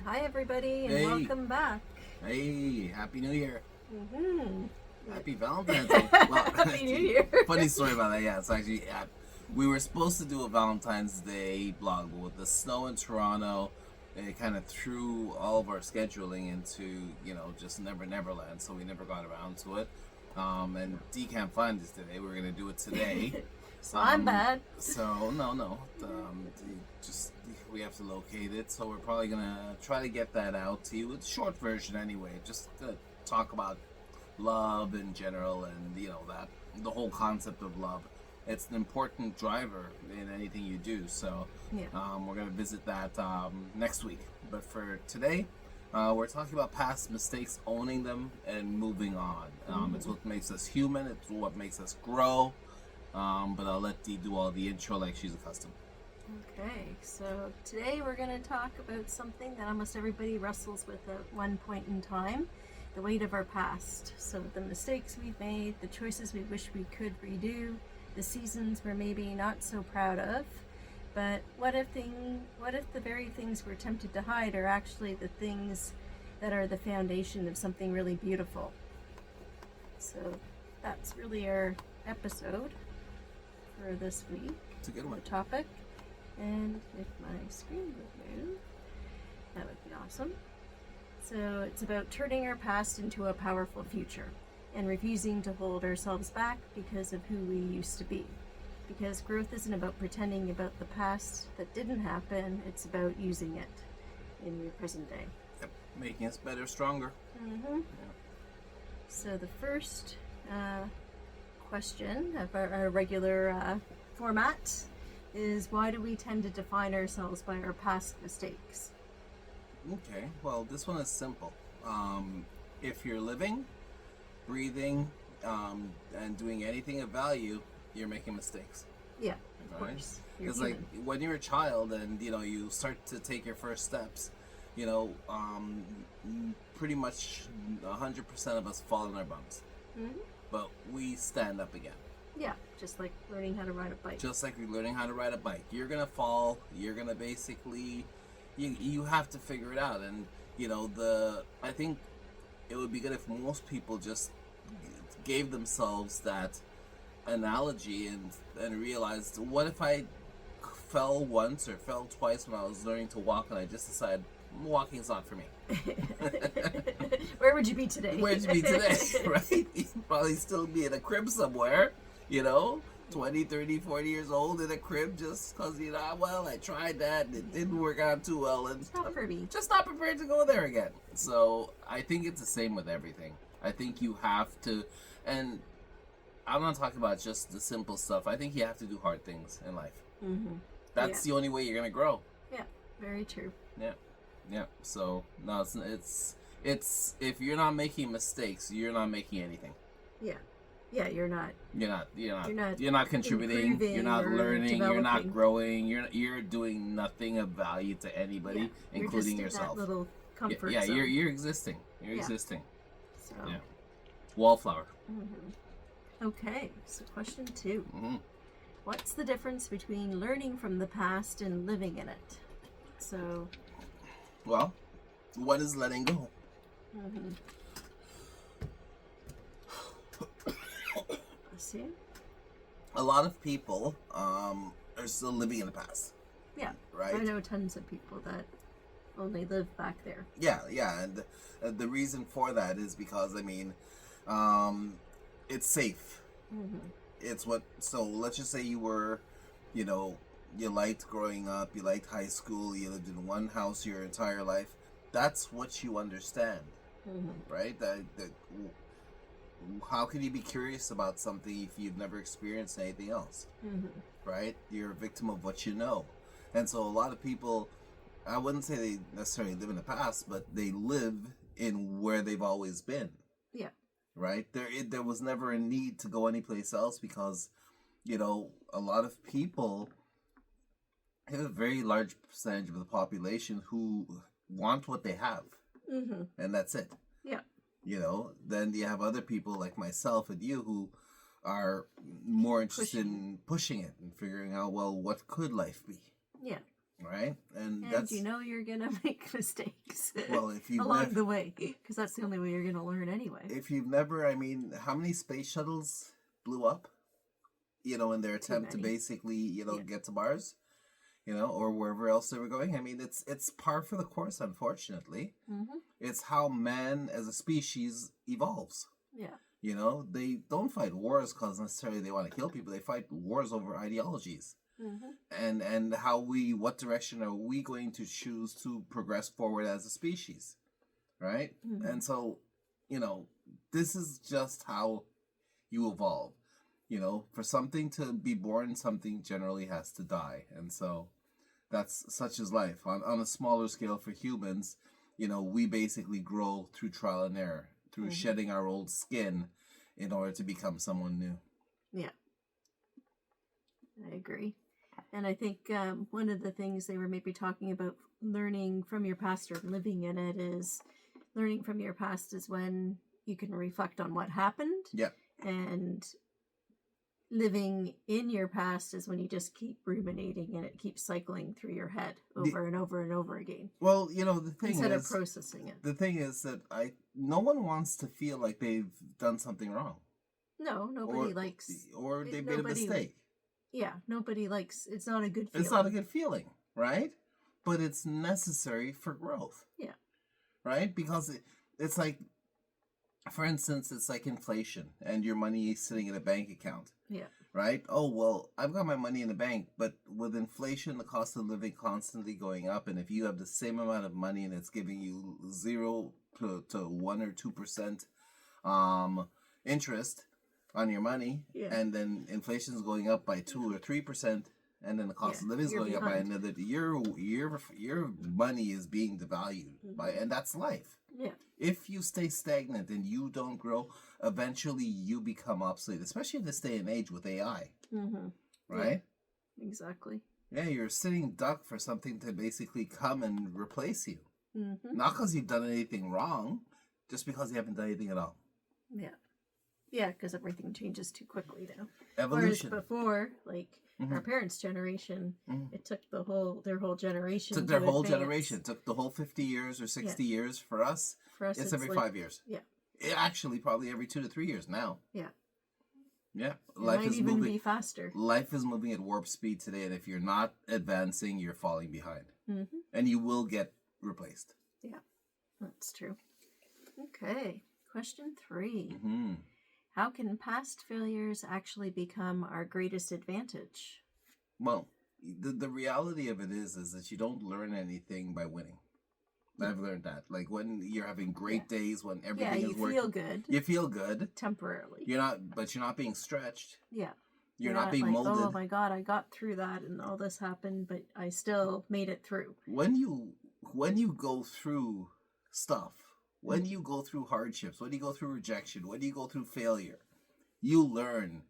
Hi, everybody, and Hey. welcome back. Hey, Happy New Year. Mm-hmm. Happy Valentine's Day. Well, Happy New Year. Funny story about that. Yeah, it's actually, we were supposed to do a Valentine's Day blog, but with the snow in Toronto, it kind of threw all of our scheduling into, just Neverland, so we never got around to it. And Dee can't find us today. We're going to do it today. So I'm bad. So, no. We have to locate it. So we're probably going to try to get that out to you. It's a short version anyway. Just to talk about love in general and, that the whole concept of love. It's an important driver in anything you do. So we're going to visit that next week. But for today, we're talking about past mistakes, owning them, and moving on. It's what makes us human. It's what makes us grow. But I'll let Dee do all the intro like she's accustomed. Okay, so today we're going to talk about something that almost everybody wrestles with at one point in time, the weight of our past. So the mistakes we've made, the choices we wish we could redo, the seasons we're maybe not so proud of. But what if the very things we're tempted to hide are actually the things that are the foundation of something really beautiful? So that's really our episode for this week. It's a good one. The topic. And if my screen would move, that would be awesome. So it's about turning our past into a powerful future and refusing to hold ourselves back because of who we used to be. Because growth isn't about pretending about the past that didn't happen, it's about using it in your present day. Yep. Making us better, stronger. Mm-hmm. Yeah. So the first question of our regular format is, why do we tend to define ourselves by our past mistakes? Okay, well, this one is simple. If you're living, breathing, and doing anything of value, you're making mistakes. Yeah, of Right? course. It's like when you're a child and you start to take your first steps, pretty much 100% of us fall on our bums, but we stand up again. Yeah, just like learning how to ride a bike. Just like learning how to ride a bike, you're gonna fall. You're gonna basically, you have to figure it out. And I think it would be good if most people just gave themselves that analogy and realized, what if I fell once or fell twice when I was learning to walk, and I just decided walking is not for me. Where would you be today? Where'd you be today? Right? You'd probably still be in a crib somewhere, 20, 30, 40 years old in a crib, just because, I tried that and it didn't work out too well, and Not for me. just not prepared to go there again. So I think it's the same with everything. I think you have to, and I'm not talking about just the simple stuff. I think you have to do hard things in life. Mm-hmm. That's the only way you're gonna grow. Yeah, very true. Yeah. So no, it's if you're not making mistakes, you're not making anything. Yeah, you're not You're not contributing. You're not learning. You're not growing. You're doing nothing of value to anybody, including you're just yourself. in that little comfort zone. You're existing. You're existing. So. Yeah. Wallflower. Mm-hmm. Okay, so question 2. Mm-hmm. What's the difference between learning from the past and living in it? So. Well, what is letting go? Mm-hmm. See? A lot of people are still living in the past. Yeah. Right? I know tons of people that only live back there. Yeah, and the reason for that is because, it's safe. Mm-hmm. It's so let's just say you were, you liked growing up, you liked high school, you lived in one house your entire life. That's what you understand, right? That how can you be curious about something if you've never experienced anything else, right? You're a victim of what you know. And so a lot of people, I wouldn't say they necessarily live in the past, but they live in where they've always been. Yeah. Right? There was never a need to go anyplace else because, a lot of people have a very large percentage of the population who want what they have. And that's it. Yeah. Then you have other people like myself and you who are more interested in pushing it and figuring out, well, what could life be? Yeah. right? And And that's you know you're gonna make mistakes. well, if you've along never, the way, because that's the only way you're gonna learn anyway. if you've never, I mean, how many space shuttles blew up? In their attempt to many. basically, Yeah. get to Mars, or wherever else they were going. I mean, it's par for the course, unfortunately. Mm-hmm. It's how man as a species evolves. Yeah. They don't fight wars because necessarily they want to kill people. They fight wars over ideologies. Mm-hmm. And what direction are we going to choose to progress forward as a species, right? Mm-hmm. And so, this is just how you evolve. For something to be born, something generally has to die. And so that's such as life. On a smaller scale for humans, we basically grow through trial and error, through shedding our old skin in order to become someone new. Yeah. I agree. And I think one of the things they were maybe talking about learning from your past or living in it is learning from your past is when you can reflect on what happened. Yeah. And living in your past is when you just keep ruminating and it keeps cycling through your head over and over and over again. Well, the thing instead is, of processing it. The thing is that no one wants to feel like they've done something wrong. No, nobody likes... Or they made a mistake. Yeah, nobody likes... It's not a good feeling. It's not a good feeling, right? But it's necessary for growth. Yeah. Right? Because it's like, for instance, it's like inflation and your money is sitting in a bank account. Yeah. Right? Oh, well, I've got my money in the bank, but with inflation, the cost of living constantly going up, and if you have the same amount of money and it's giving you 0 to 1 or 2% interest on your money, and then inflation is going up by 2 or 3%, and then the cost of living is going up by another, your money is being devalued and that's life. Yeah. If you stay stagnant and you don't grow, eventually you become obsolete, especially in this day and age with AI. Mm-hmm. Right? Yeah, exactly. Yeah, you're sitting duck for something to basically come and replace you. Mm-hmm. Not because you've done anything wrong, just because you haven't done anything at all. Yeah. Yeah, because everything changes too quickly now. Evolution. Whereas before, like our parents' generation, it took their whole generation. Took their whole generation. Took the whole 50 years or 60 years. For us, it's every 5 years. Yeah. Actually, probably every 2 to 3 years now. Yeah. Yeah. Life might even be faster. Life is moving at warp speed today, and if you're not advancing, you're falling behind. Mm-hmm. And you will get replaced. Yeah, that's true. Okay. Question 3. Mm-hmm. How can past failures actually become our greatest advantage? Well, the reality of it is that you don't learn anything by winning. I've learned that. Like when you're having great days, when everything is working. Yeah, you feel good. You feel good. Temporarily. But you're not being stretched. Yeah. You're not being like, molded. Oh my God, I got through that and all this happened, but I still made it through. When you go through stuff, when you go through hardships, when you go through rejection, when you go through failure, you learn,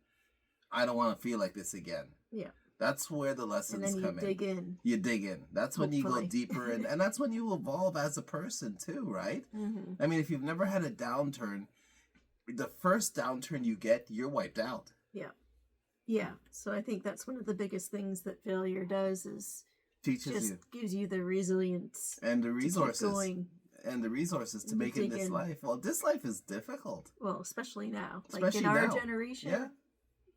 I don't want to feel like this again. Yeah. That's where the lessons come in. And then you dig in. You dig in. That's when you go Hopefully. deeper, and that's when you evolve as a person too, right? Mm-hmm. I mean, if you've never had a downturn, the first downturn you get, you're wiped out. Yeah. Yeah. So I think that's one of the biggest things that failure does is gives you the resilience and the resources to keep going. And the resources to make it this life. Well, this life is difficult. Well, especially now. Especially in our now. generation,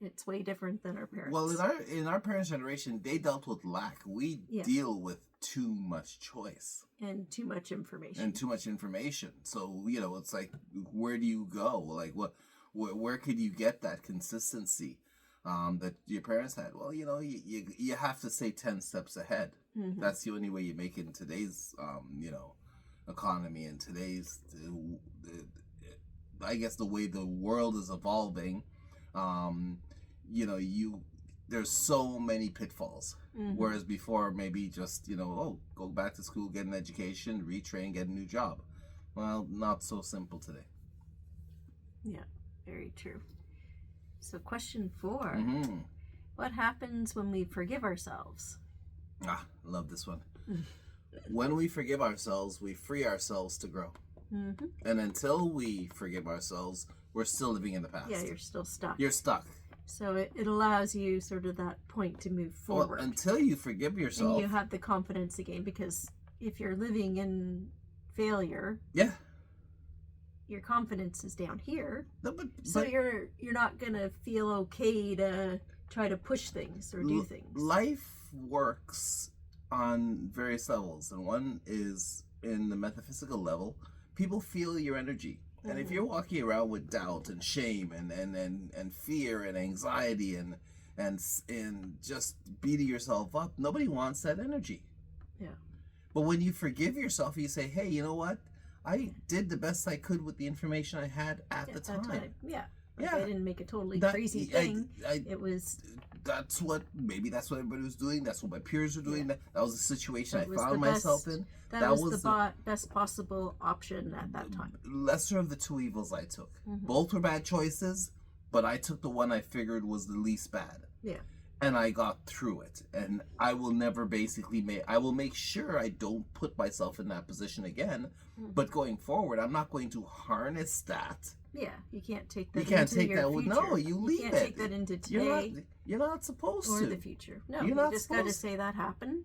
it's way different than our parents. Well, in our parents' generation, they dealt with lack. We deal with too much choice. And too much information. So, it's like, where do you go? Like, where could you get that consistency that your parents had? Well, you have to stay 10 steps ahead. Mm-hmm. That's the only way you make it in today's, economy and today's, I guess the way the world is evolving, there's so many pitfalls. Mm-hmm. Whereas before, maybe just, go back to school, get an education, retrain, get a new job. Well, not so simple today. Yeah, very true. So question 4. Mm-hmm. What happens when we forgive ourselves? Love this one. When we forgive ourselves, we free ourselves to grow. Mm-hmm. And until we forgive ourselves, we're still living in the past. Yeah, you're still stuck. You're stuck. So it allows you sort of that point to move Well, forward. until you forgive yourself. And you have the confidence again, because if you're living in failure, yeah, your confidence is down here. no, So you're not gonna feel okay to try to push things or do things. Life works on various levels, and one is in the metaphysical level. People feel your energy. And if you're walking around with doubt and shame and fear and anxiety and just beating yourself up, nobody wants that energy. Yeah. But when you forgive yourself, you say, hey, you know what? I did the best I could with the information I had at the time. Yeah. Yeah. I didn't make a totally crazy thing. It was... Maybe that's what everybody was doing. That's what my peers were doing. Yeah. That was the situation I was found myself in. That was the best possible option at that time. Lesser of the two evils I took. Both were bad choices, but I took the one I figured was the least bad. Yeah. And I got through it. And I will never I will make sure I don't put myself in that position again. But going forward, I'm not going to harness that. Yeah, you can't take that. You can't into take your that. Future. No, you leave can't take that into today. You're not supposed or to. Or the future. No, you're you not just got to say that happened.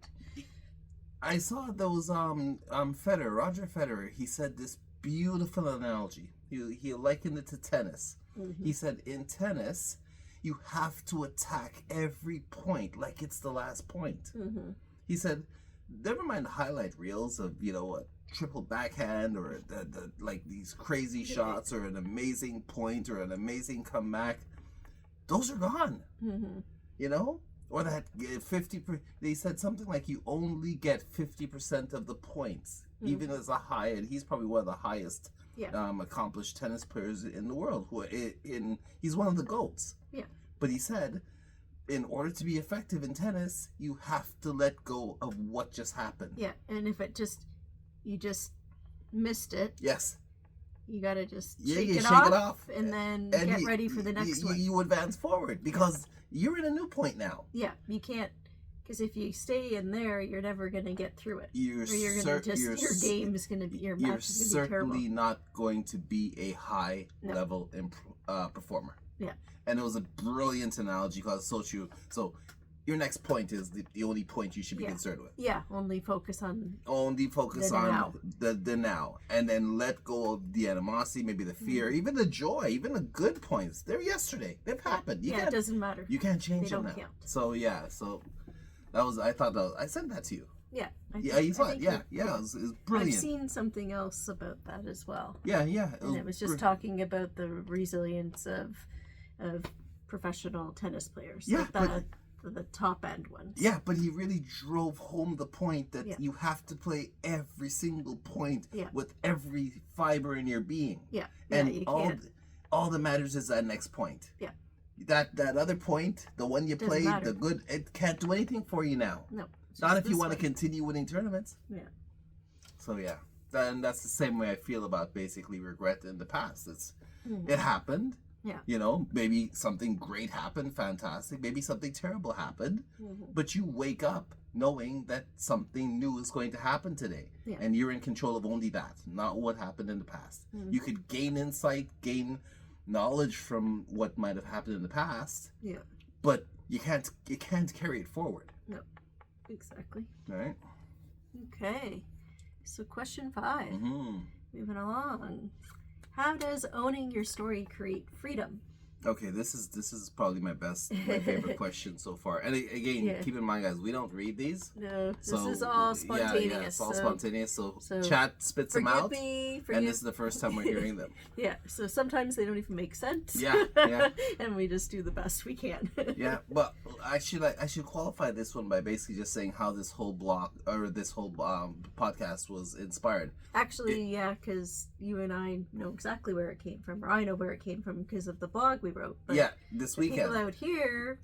I saw those Federer, Roger Federer. He said this beautiful analogy. He likened it to tennis. He said in tennis, you have to attack every point like it's the last point. He said, never mind the highlight reels of a triple backhand or the like these crazy shots or an amazing point or an amazing comeback. Those are gone. Or that 50. They said something like you only get 50% of the points, even as a high, and he's probably one of the highest accomplished tennis players in the world. He's one of the GOATs. Yeah. But he said, in order to be effective in tennis, you have to let go of what just happened. Yeah, and if you just missed it. Yes. You gotta just shake it off and then get ready for the next one. You advance forward because you're in a new point now. Yeah, you can't, because if you stay in there, you're never gonna get through it. Your game is gonna be, your match is gonna be terrible. You're certainly not going to be a high level performer. Yeah. And it was a brilliant analogy because it's so true. So your next point is the only point you should be concerned with. Yeah, only focus on the now. And then let go of the animosity, maybe the fear, even the joy, even the good points. They're yesterday. They've happened. It doesn't matter. You can't change them now. Count. So that was, I thought I sent that to you. Yeah. You saw it. Yeah. It was brilliant. I've seen something else about that as well. Yeah. It was just talking about the resilience of professional tennis players. Yeah, the top end ones. Yeah, but he really drove home the point that you have to play every single point with every fiber in your being. Yeah. And all that matters is that next point. Yeah. That other point, the one you played, the good, it can't do anything for you now. No. Not if you want to continue winning tournaments. Yeah. So and that's the same way I feel about basically regret in the past. It happened. Yeah. Maybe something great happened, fantastic. Maybe something terrible happened. But you wake up knowing that something new is going to happen today. Yeah. And you're in control of only that, not what happened in the past. You could gain insight, gain knowledge from what might have happened in the past. Yeah. But you can't carry it forward. No. Exactly. All right. Okay. So question 5. Moving along. How does owning your story create freedom? Okay, this is probably my favorite question so far. And again, keep in mind, guys, we don't read these. No, this is all spontaneous. Yeah, it's all spontaneous. So chat spits them out. And this is the first time we're hearing them. Yeah, so sometimes they don't even make sense. Yeah. And we just do the best we can. Yeah, but I should qualify this one by basically just saying how this whole blog or this whole podcast was inspired. Actually, because you and I know exactly where it came from, or I know where it came from because of the blog we wrote. But this weekend. People out here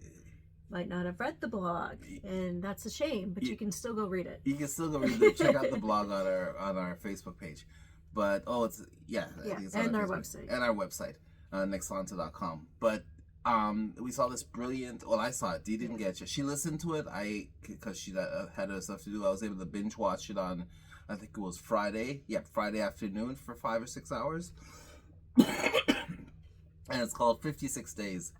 might not have read the blog, and that's a shame. But you can still go read it. You can still go read it. Check out the blog on our Facebook page. But it's and our website. And our website, nexlanta.com. But we saw this brilliant. Well, I saw it. Dee didn't get it. She listened to it. Because she had other stuff to do. I was able to binge watch it on, I think it was Friday. Yeah, Friday afternoon for 5 or 6 hours. And it's called 56 Days.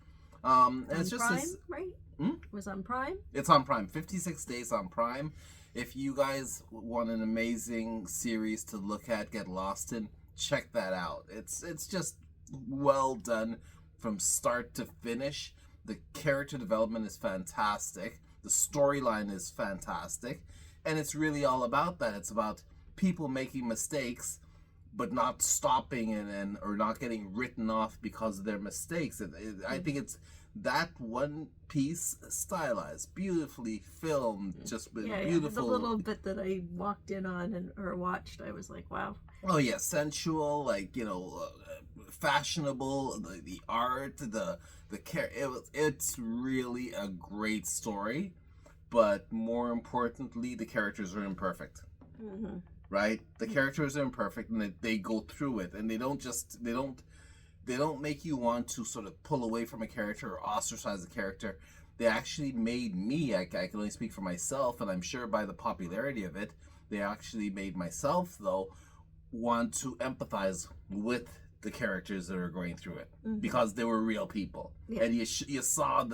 And On it's just Prime, this. right? Hmm? Was on Prime. It's on Prime. 56 days on Prime. If you guys want an amazing series to look at, get lost in, check that out. It's just well done from start to finish. The character development is fantastic. The storyline is fantastic. And it's really all about that. It's about people making mistakes but not stopping and or not getting written off because of their mistakes. I think it's that one piece stylized, beautifully filmed, just beautiful. The little bit that I walked in on or watched, I was like, wow. Oh yeah, sensual, like fashionable. The art, the care. It's really a great story, but more importantly, the characters are imperfect. Mm-hmm. Right? The characters are imperfect, and they go through it, and they don't make you want to sort of pull away from a character or ostracize a character. They actually made me, I can only speak for myself, and I'm sure by the popularity of it, they actually made myself, though, want to empathize with the characters that are going through it, because they were real people. Yeah. And you saw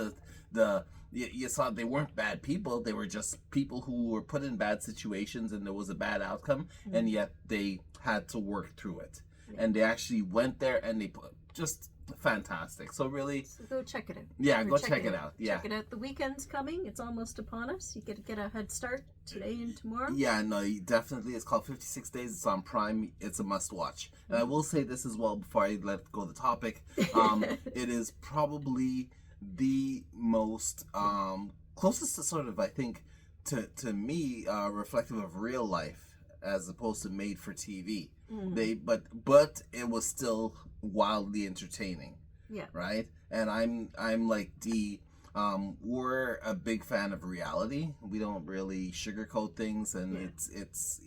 you saw they weren't bad people. They were just people who were put in bad situations and there was a bad outcome, and yet they had to work through it. Yeah. And they actually went there and they just fantastic. So really, go check it out. Yeah, go check it out. Yeah, check it out. The weekend's coming. It's almost upon us. You get to get a head start today and tomorrow. Yeah, no, definitely. It's called 56 Days. It's on Prime. It's a must watch. And I will say this as well before I let go of the topic. It is probably the most closest to sort of, I think, to me, reflective of real life as opposed to made for TV. But it was still wildly entertaining. Yeah. Right? And I'm like Dee. We're a big fan of reality. We don't really sugarcoat things, and it's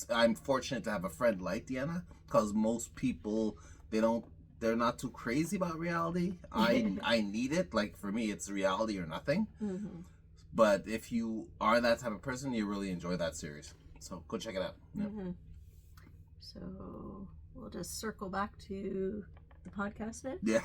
I'm fortunate to have a friend like Deanna, because most people they're not too crazy about reality. I need it. Like, for me, it's reality or nothing. Mm-hmm. But if you are that type of person, you really enjoy that series. So go check it out. Yeah. Mm-hmm. So we'll just circle back to the podcast now. Yeah.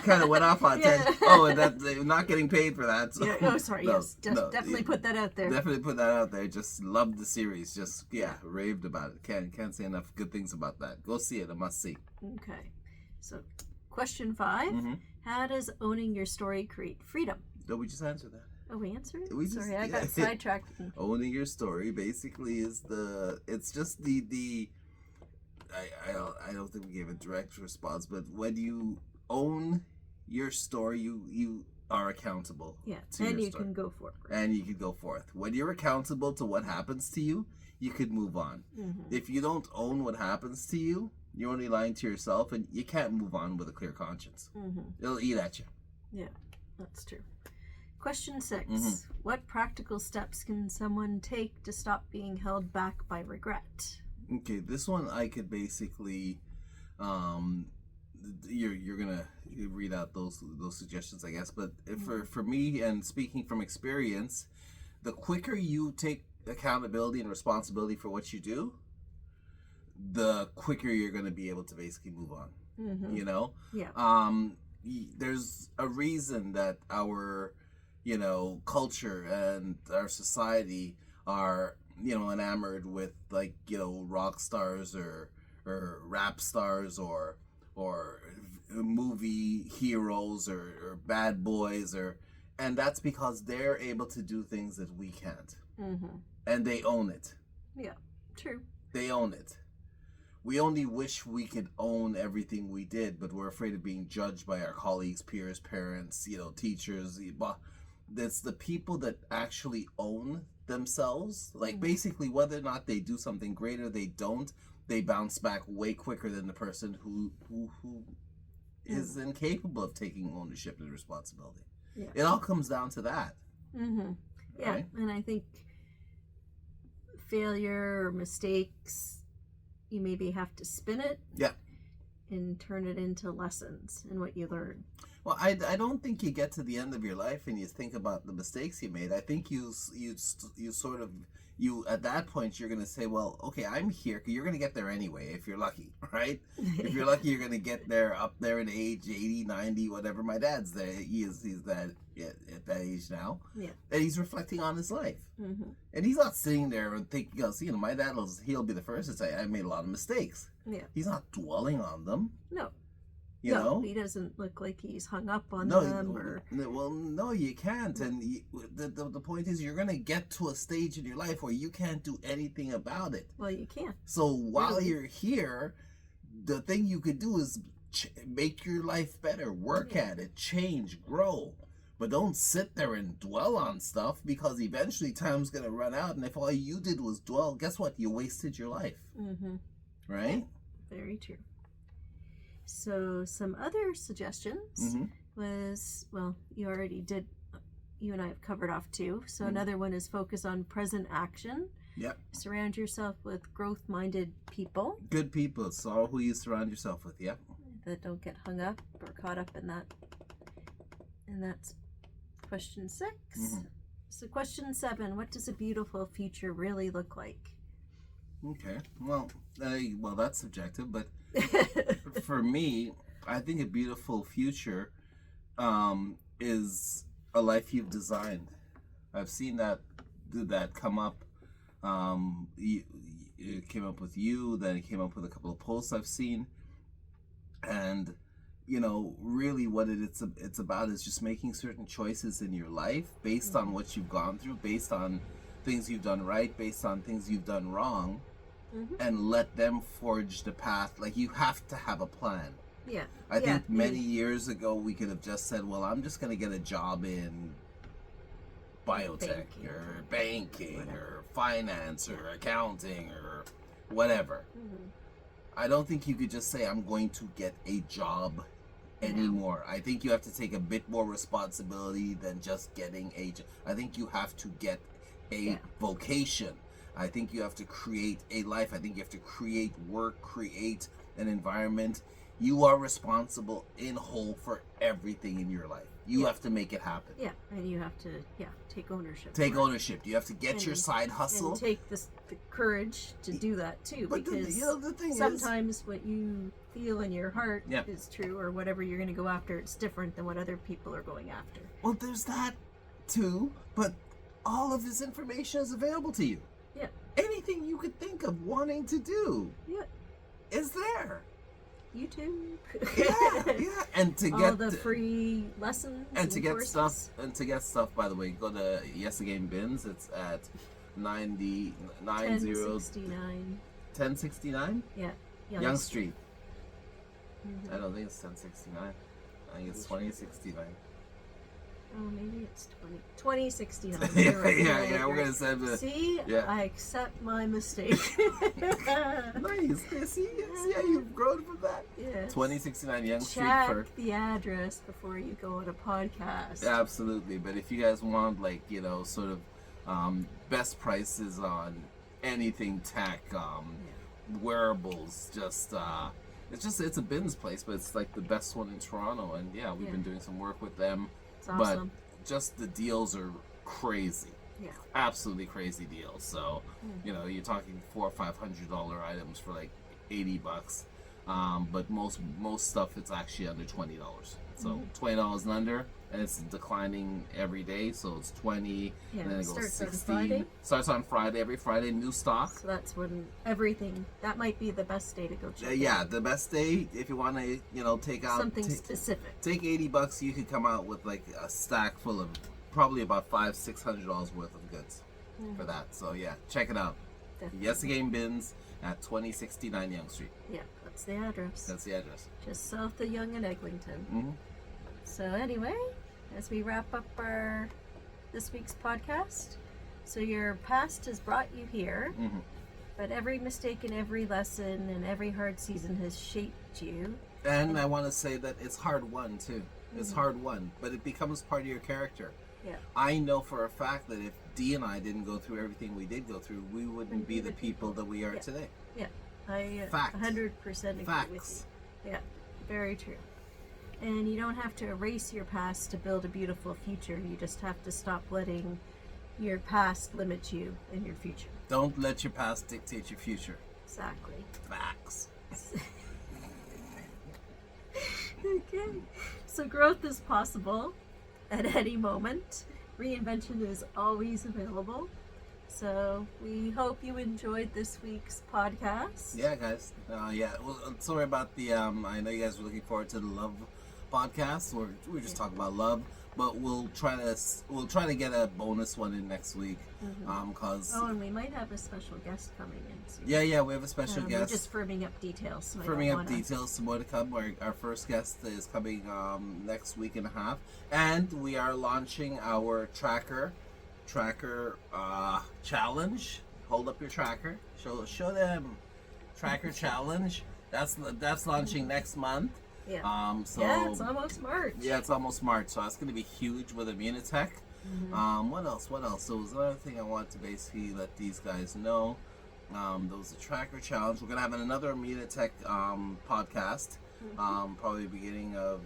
Kind of went off on that. Oh, and that they're not getting paid for that. So. Yeah. Oh, sorry. Definitely put that out there. Definitely put that out there. Just loved the series. Just raved about it. Can't say enough good things about that. Go see it. A must see. Okay. So, question 5. Mm-hmm. How does owning your story create freedom? No, we just answered that. Oh, we answered it? Sorry, I got sidetracked. Owning your story basically is it's just I don't think we gave a direct response, but when you own your story, you are accountable. Yeah, and you can go forward. And you can go forth. When you're accountable to what happens to you, you could move on. Mm-hmm. If you don't own what happens to you, you're only lying to yourself, and you can't move on with a clear conscience. Mm-hmm. It'll eat at you. Yeah, that's true. Question 6. Mm-hmm. What practical steps can someone take to stop being held back by regret? Okay, this one I could basically, you're gonna read out those suggestions, I guess. But for me, and speaking from experience, the quicker you take accountability and responsibility for what you do, the quicker you're going to be able to basically move on. Mm-hmm. Yeah. There's a reason that our culture and our society are enamored with, like, rock stars or rap stars or movie heroes or bad boys, and that's because they're able to do things that we can't. Mm-hmm. And they own it. Yeah, true. They own it. We only wish we could own everything we did, but we're afraid of being judged by our colleagues, peers, parents, teachers. It's the people that actually own themselves. Like, basically, whether or not they do something great or they don't, they bounce back way quicker than the person who is incapable of taking ownership and responsibility. Yeah. It all comes down to that. Mm-hmm. Yeah, right? And I think failure or mistakes, you maybe have to spin it. Yeah. And turn it into lessons and what you learn. Well, I don't think you get to the end of your life and you think about the mistakes you made. I think you sort of you at that point you're gonna say, well, okay, I'm here. You're gonna get there anyway if you're lucky, right? If you're lucky, you're gonna get there up there in age 80, 90, whatever. My dad's there. He's that at that age now. Yeah. And he's reflecting on his life. Mm-hmm. And he's not sitting there and thinking, my dad he'll be the first to say, I made a lot of mistakes. Yeah. He's not dwelling on them. No. You know? He doesn't look like he's hung up on No, them. Or... well, no, you can't. And the point is, you're going to get to a stage in your life where you can't do anything about it. Well, you can't. So while you're here, the thing you could do is make your life better, work at it, change, grow. But don't sit there and dwell on stuff, because eventually time's going to run out. And if all you did was dwell, guess what? You wasted your life. Mm-hmm. Right? Very true. So some other suggestions was, well, you already did, you and I have covered off two. So another one is focus on present action. Yep. Surround yourself with growth-minded people. Good people. It's all who you surround yourself with. Yep. That don't get hung up or caught up in that. And that's question 6. So question 7, what does a beautiful future really look like? Okay. Well, that's subjective, but for me, I think a beautiful future is a life you've designed. I've seen that come up. It came up with you, then it came up with a couple of posts I've seen, and really what it's about is just making certain choices in your life based on what you've gone through, based on things you've done right, based on things you've done wrong. And let them forge the path. Like, you have to have a plan. Yeah. I think many years ago we could have just said, well, I'm just going to get a job in biotech or banking or finance or accounting or whatever. I don't think you could just say, I'm going to get a job anymore. I think you have to take a bit more responsibility than just getting a job. I think you have to get a vocation. I think you have to create a life. I think you have to create work, create an environment. You are responsible in whole for everything in your life. You have to make it happen. Yeah, and you have to take ownership. Take ownership. You have to get your side hustle. And take the courage to do that too. But because the thing sometimes what you feel in your heart is true, or whatever you're going to go after, it's different than what other people are going after. Well, there's that too, but all of this information is available to you. Yeah. Anything you could think of wanting to do is there. YouTube. yeah. And to all get the free lessons and to get courses. stuff, by the way, go to Yes Again Bins. It's at 1069. Yeah. Young Street. I don't think it's 1069. I think it's 2069. Oh, maybe it's 2069. Yeah, we're gonna send it. See, I accept my mistake. Nice. See how you've grown from that? Yeah. 2069 Young Street. Check the address before you go on a podcast. Absolutely, but if you guys want, sort of best prices on anything tech, wearables, it's a bins place, but it's like the best one in Toronto, and we've been doing some work with them. It's awesome. But just the deals are crazy. Yeah. Absolutely crazy deals. So, you're talking $400 or $500 items for like $80. But most stuff, it's actually under $20. So $20 and under, and it's declining every day. So it's 20, and then it goes 16. Starts on Friday. Every Friday, new stock. So that's when that might be the best day to go check. The best day if you want to, take out something specific. Take $80. You could come out with like a stack full of probably about $500-600 worth of goods for that. So check it out. Definitely. Yes Again Bins at 2069 Yonge Street. Yeah, that's the address. Just south of Yonge and Eglinton. So anyway, as we wrap up this week's podcast, so your past has brought you here, but every mistake and every lesson and every hard season has shaped you. And I want to say that it's hard won too. It's hard won, but it becomes part of your character. Yeah. I know for a fact that if Dee and I didn't go through everything we did go through, we wouldn't be the people that we are today. Yeah, I 100% agree with you. Yeah, very true. And you don't have to erase your past to build a beautiful future. You just have to stop letting your past limit you in your future. Don't let your past dictate your future. Exactly. Facts. Okay. So growth is possible at any moment. Reinvention is always available. So we hope you enjoyed this week's podcast. Yeah, guys. Well, sorry about the. I know you guys were looking forward to the love podcast. We're just talking about love, but we'll try to get a bonus one in next week. Cause and we might have a special guest coming in soon. Yeah, we have a special guest. We're just firming up details. So details. Some more to come. Our first guest is coming next week and a half, and we are launching our tracker challenge. Hold up your tracker. Show them tracker challenge. That's launching next month. Yeah. It's almost March. Yeah, it's almost March, so that's going to be huge with Immunotech. What else? So there's another thing I want to basically let these guys know. There was a tracker challenge. We're going to have another Immunotech podcast, probably beginning of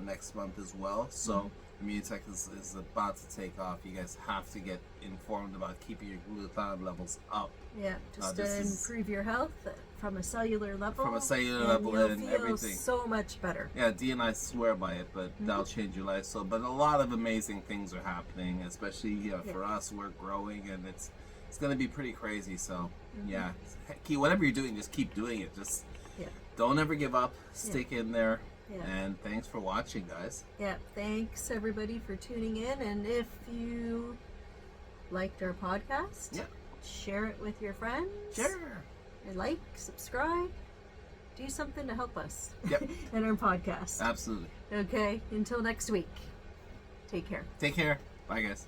next month as well. So Immunotech is about to take off. You guys have to get informed about keeping your glutathione levels up. Yeah, just to improve your health from a cellular level. And feel everything. So much better. Yeah, Dee and I swear by it, but that'll change your life. So, but a lot of amazing things are happening, especially for us. We're growing, and it's going to be pretty crazy. So, whatever you're doing, just keep doing it. Just don't ever give up. Stick in there. Yeah. And thanks for watching, guys. Yeah, thanks everybody for tuning in. And if you liked our podcast, share it with your friends. Sure. Like, subscribe, do something to help us in our podcast. Absolutely. Okay, until next week. Take care. Bye, guys.